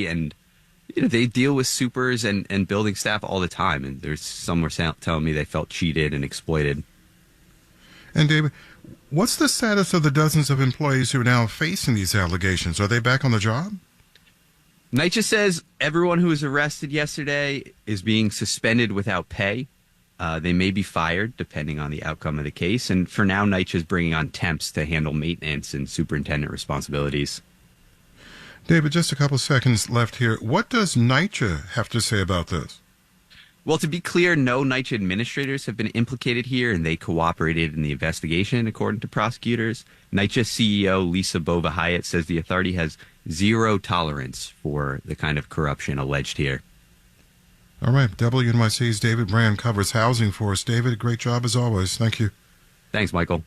and they deal with supers and building staff all the time. And there's some were telling me they felt cheated and exploited. And David, what's the status of the dozens of employees who are now facing these allegations? Are they back on the job? NYCHA says everyone who was arrested yesterday is being suspended without pay. They may be fired depending on the outcome of the case. And for now, NYCHA is bringing on temps to handle maintenance and superintendent responsibilities. David, just a couple seconds left here. What does NYCHA have to say about this? Well, to be clear, no NYCHA administrators have been implicated here, and they cooperated in the investigation, according to prosecutors. NYCHA CEO Lisa Bova-Hyatt says the authority has zero tolerance for the kind of corruption alleged here. All right. WNYC's David Brand covers housing for us. David, great job as always. Thank you. Thanks, Michael.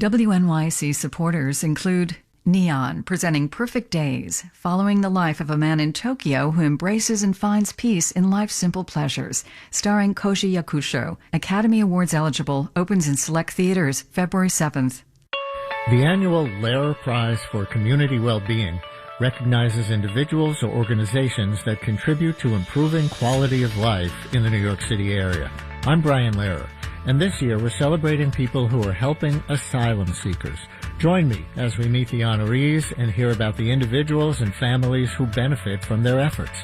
WNYC supporters include Neon, presenting Perfect Days, following the life of a man in Tokyo who embraces and finds peace in life's simple pleasures, starring Koji Yakusho. Academy Awards eligible, opens in select theaters February 7th. The annual Lehrer Prize for Community Well-Being recognizes individuals or organizations that contribute to improving quality of life in the New York City area. I'm Brian Lehrer, and this year we're celebrating people who are helping asylum seekers. Join me as we meet the honorees and hear about the individuals and families who benefit from their efforts.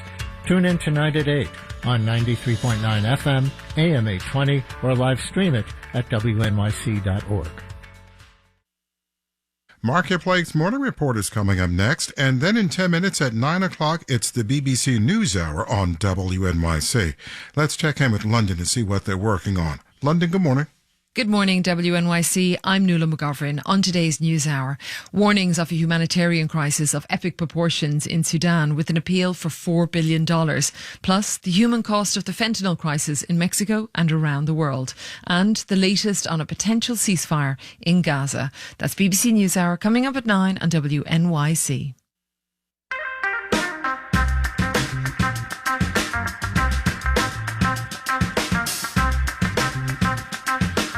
Tune in tonight at 8 on 93.9 FM, AM 820, or live stream it at wnyc.org. Marketplace Morning Report is coming up next, and then in 10 minutes at 9 o'clock, it's the BBC NewsHour on WNYC. Let's check in with London to see what they're working on. London, good morning. Good morning, WNYC. I'm Nuala McGovern. On today's NewsHour, warnings of a humanitarian crisis of epic proportions in Sudan with an appeal for $4 billion, plus the human cost of the fentanyl crisis in Mexico and around the world, and the latest on a potential ceasefire in Gaza. That's BBC NewsHour coming up at 9 on WNYC.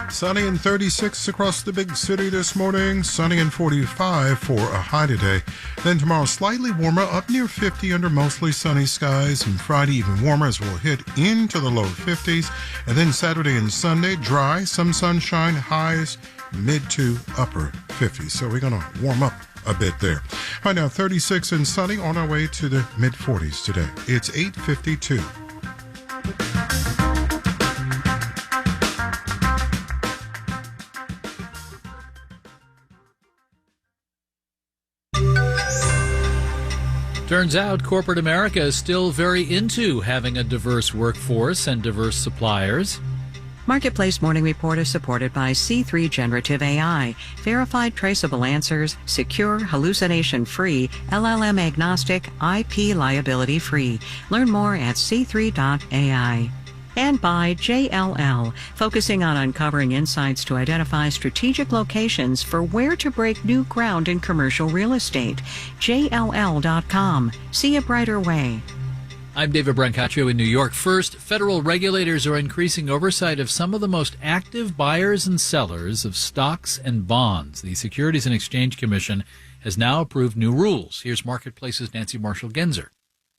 Sunny and 36 across the big city this morning. Sunny and 45 for a high today. Then tomorrow slightly warmer, up near 50 under mostly sunny skies. And Friday even warmer as we'll hit into the low 50s. And then Saturday and Sunday dry, some sunshine, highs mid to upper 50s. So we're going to warm up a bit there. Right now 36 and sunny, on our way to the mid 40s today. It's 8:52. Turns out corporate America is still very into having a diverse workforce and diverse suppliers. Marketplace Morning Report is supported by C3 Generative AI, verified traceable answers, secure, hallucination-free, LLM-agnostic, IP liability-free. Learn more at c3.ai. And by JLL, focusing on uncovering insights to identify strategic locations for where to break new ground in commercial real estate. JLL.com. See a brighter way. I'm David Brancaccio in New York. First, federal regulators are increasing oversight of some of the most active buyers and sellers of stocks and bonds. The Securities and Exchange Commission has now approved new rules. Here's Marketplace's Nancy Marshall-Genzer.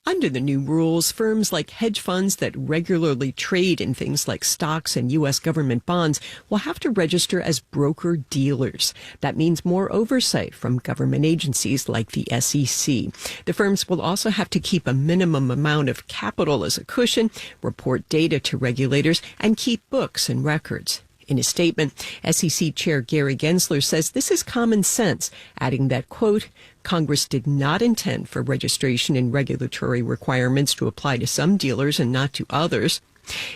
Under the new rules, firms like hedge funds that regularly trade in things like stocks and U.S. government bonds will have to register as broker-dealers. That means more oversight from government agencies like the SEC. The firms will also have to keep a minimum amount of capital as a cushion, report data to regulators, and keep books and records. In a statement, SEC Chair Gary Gensler says this is common sense, adding that, quote, Congress did not intend for registration and regulatory requirements to apply to some dealers and not to others.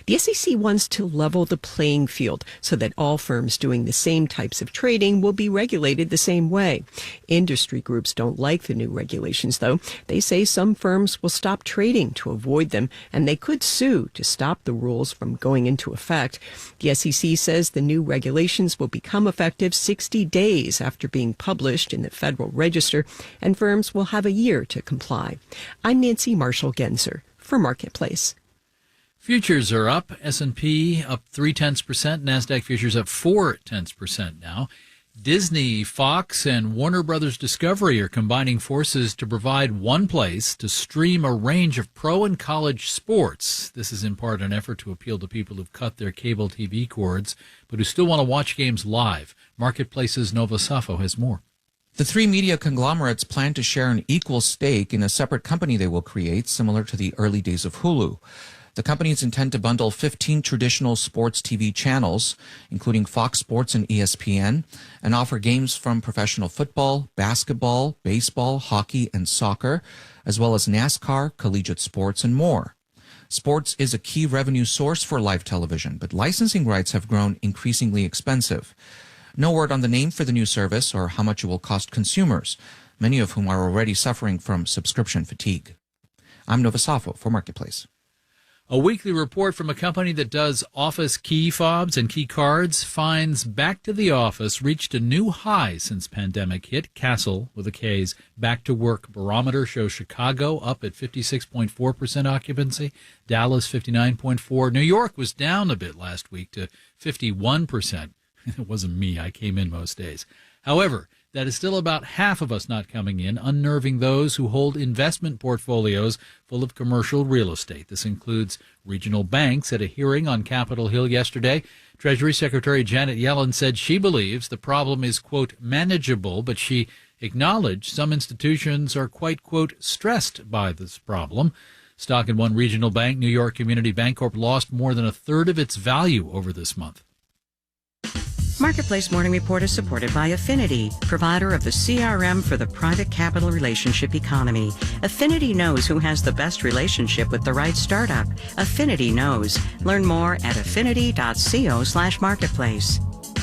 The SEC wants to level the playing field so that all firms doing the same types of trading will be regulated the same way. Industry groups don't like the new regulations, though. They say some firms will stop trading to avoid them, and they could sue to stop the rules from going into effect. The SEC says the new regulations will become effective 60 days after being published in the Federal Register, and firms will have a year to comply. I'm Nancy Marshall-Genzer for Marketplace. Futures are up. S&P up 0.3%. NASDAQ futures up 0.4% now. Disney, Fox, and Warner Brothers Discovery are combining forces to provide one place to stream a range of pro and college sports. This is in part an effort to appeal to people who've cut their cable TV cords, but who still want to watch games live. Marketplace's Nova Safo has more. The three media conglomerates plan to share an equal stake in a separate company they will create, similar to the early days of Hulu. The companies intend to bundle 15 traditional sports TV channels, including Fox Sports and ESPN, and offer games from professional football, basketball, baseball, hockey, and soccer, as well as NASCAR, collegiate sports, and more. Sports is a key revenue source for live television, but licensing rights have grown increasingly expensive. No word on the name for the new service or how much it will cost consumers, many of whom are already suffering from subscription fatigue. I'm Nova Safo for Marketplace. A weekly report from a company that does office key fobs and key cards finds Back to the Office reached a new high since pandemic hit. Kastle, with a K's, Back to Work barometer shows Chicago up at 56.4% occupancy, Dallas 59.4%. New York was down a bit last week to 51%. It wasn't me. I came in most days. However, that is still about half of us not coming in, unnerving those who hold investment portfolios full of commercial real estate. This includes regional banks. At a hearing on Capitol Hill yesterday, Treasury Secretary Janet Yellen said she believes the problem is, quote, manageable, but she acknowledged some institutions are quite, quote, stressed by this problem. Stock in one regional bank, New York Community Bancorp, lost more than a third of its value over this month. Marketplace Morning Report is supported by Affinity, provider of the CRM for the private capital relationship economy. Affinity knows who has the best relationship with the right startup. Affinity knows. Learn more at affinity.co/marketplace.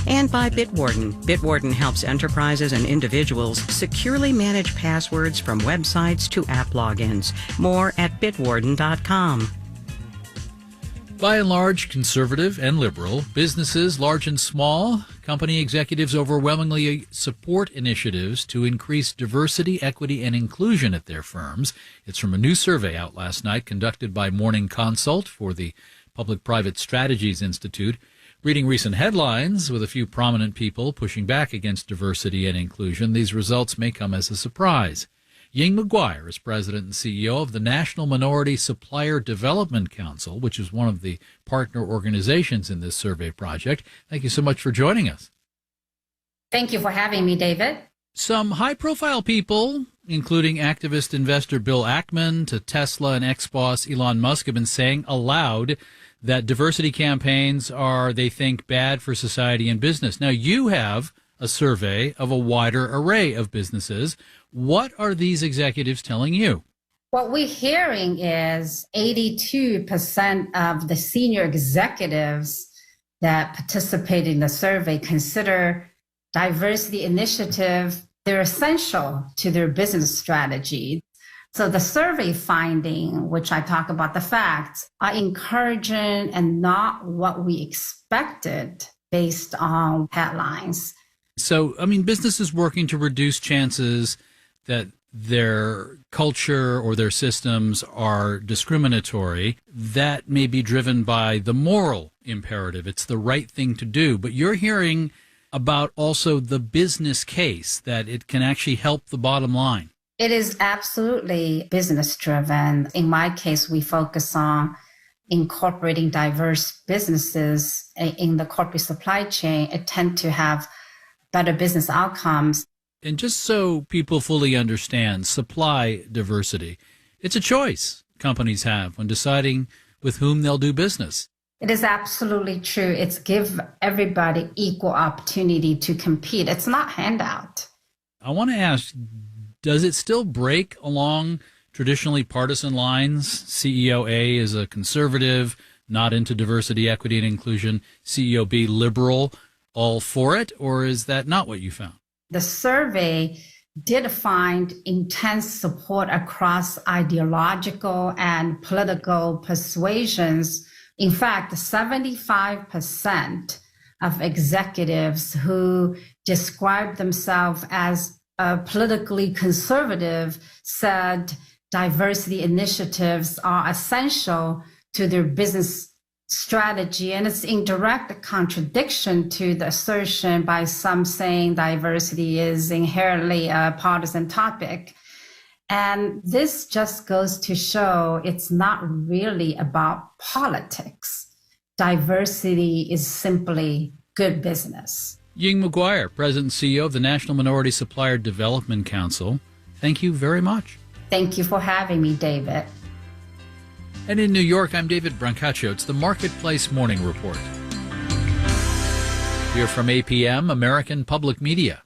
And by Bitwarden. Bitwarden helps enterprises and individuals securely manage passwords from websites to app logins. More at bitwarden.com. By and large, conservative and liberal, businesses, large and small, company executives overwhelmingly support initiatives to increase diversity, equity, and inclusion at their firms. It's from a new survey out last night conducted by Morning Consult for the Public-Private Strategies Institute. Reading recent headlines with a few prominent people pushing back against diversity and inclusion, these results may come as a surprise. Ying McGuire is president and CEO of the National Minority Supplier Development Council, which is one of the partner organizations in this survey project. Thank you so much for joining us. Thank you for having me, David. Some high-profile people, including activist investor Bill Ackman to Tesla and ex-boss Elon Musk, have been saying aloud that diversity campaigns are, they think, bad for society and business. Now, you have a survey of a wider array of businesses. What are these executives telling you? What we're hearing is 82% of the senior executives that participate in the survey consider diversity initiative, they're essential to their business strategy. So the survey finding, which I talk about the facts, are encouraging and not what we expected based on headlines. So, I mean, businesses working to reduce chances that their culture or their systems are discriminatory, that may be driven by the moral imperative. It's the right thing to do. But you're hearing about also the business case, that it can actually help the bottom line. It is absolutely business driven. In my case, we focus on incorporating diverse businesses in the corporate supply chain. It tends to have better business outcomes. And just so people fully understand, supply diversity, it's a choice companies have when deciding with whom they'll do business. It is absolutely true. It's give everybody equal opportunity to compete. It's not handout. I want to ask, does it still break along traditionally partisan lines? CEO A is a conservative, not into diversity, equity, and inclusion. CEO B, liberal, all for it? Or is that not what you found? The survey did find intense support across ideological and political persuasions. In fact, 75% of executives who described themselves as politically conservative said diversity initiatives are essential to their business strategy, and it's in direct contradiction to the assertion by some saying diversity is inherently a partisan topic. And this just goes to show it's not really about politics. Diversity is simply good business. Ying McGuire, President and CEO of the National Minority Supplier Development Council. Thank you very much. Thank you for having me, David. And in New York, I'm David Brancaccio. It's the Marketplace Morning Report. Here from APM, American Public Media.